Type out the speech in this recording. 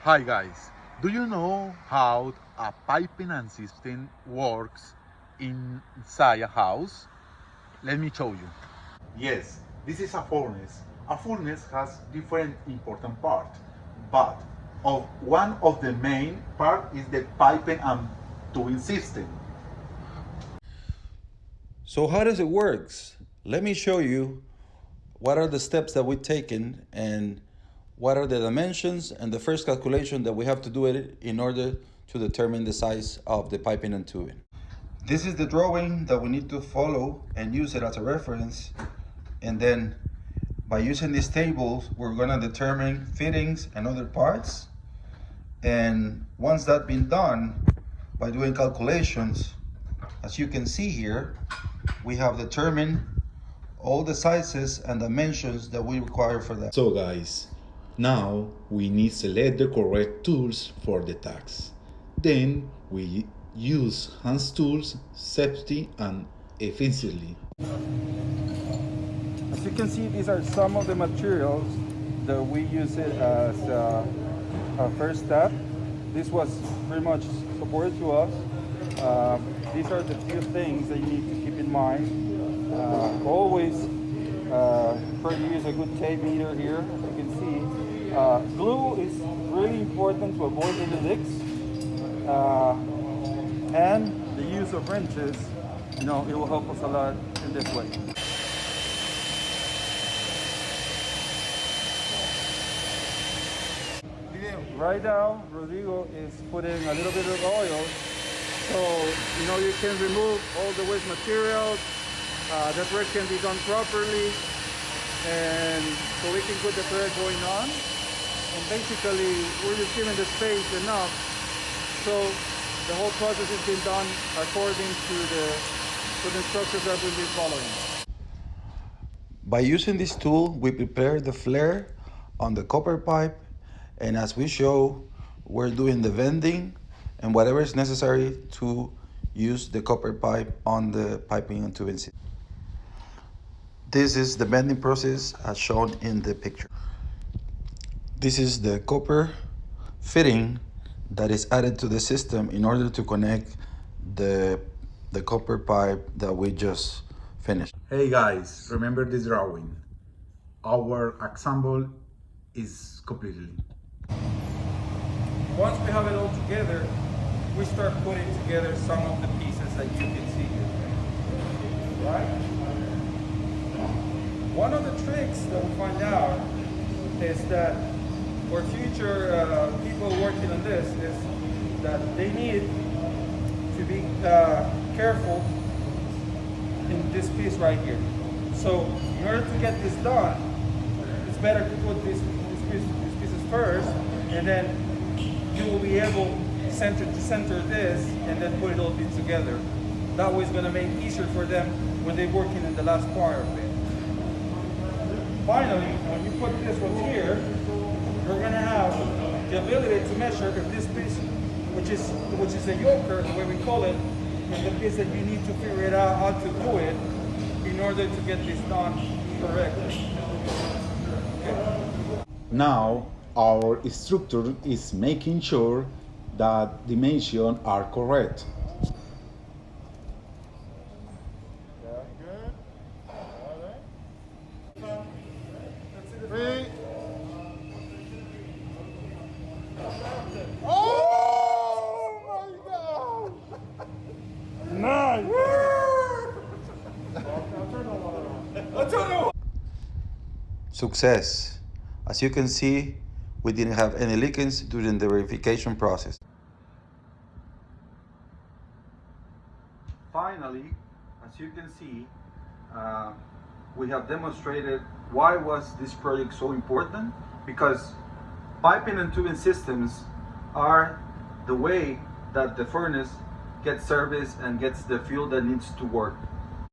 Hi guys, do you know how a piping and system works inside a house? Let me show you. Yes, this is a furnace. A furnace has different important parts, but one of the main part is the piping and tubing system. So how does it works? Let me show you what are the steps that we've taken and what are the dimensions and the first calculation that we have to do it in order to determine the size of the piping and tubing. This is the drawing that we need to follow and use it as a reference. And then by using these tables, we're gonna determine fittings and other parts. And once that's been done, by doing calculations, as you can see here, we have determined all the sizes and dimensions that we require for that. So guys, now we need to select the correct tools for the task. Then we use hand tools safely and efficiently. As you can see, these are some of the materials that we use it as a first step. This was pretty much supported to us. These are the few things that you need to keep in mind. Always prefer to use a good tape meter here. As you can see, glue is really important to avoid any leaks, and the use of wrenches, it will help us a lot in this way. Right now, Rodrigo is putting a little bit of oil, so you can remove all the waste materials. The thread can be done properly, and so we can put the thread going on. And basically, we're just giving the space enough so the whole process has been done according to the instructions that we've been following. By using this tool, we prepare the flare on the copper pipe, and as we show, we're doing the bending and whatever is necessary to use the copper pipe on the piping and tubing system. This is the bending process as shown in the picture. This is the copper fitting that is added to the system in order to connect the copper pipe that we just finished. Hey guys, remember this drawing. Our example is completely. Once we have it all together, we start putting together some of the pieces that you can see here. Right? One of the tricks that we find out is that for future people working on this is that they need to be careful in this piece right here. So in order to get this done, it's better to put these pieces first, and then you will be able to center this and then put it all together. That way it's going to make it easier for them when they're working in the last part of it. Finally, when you put this one here, you're going to have the ability to measure if this piece, which is a yoker, the way we call it, is the piece that you need to figure it out how to do it in order to get this done correctly. Okay. Now our instructor is making sure that dimensions are correct. Success. As you can see, we didn't have any leakage during the verification process. Finally, as you can see, we have demonstrated why was this project so important, because piping and tubing systems are the way that the furnace gets service and gets the fuel that needs to work.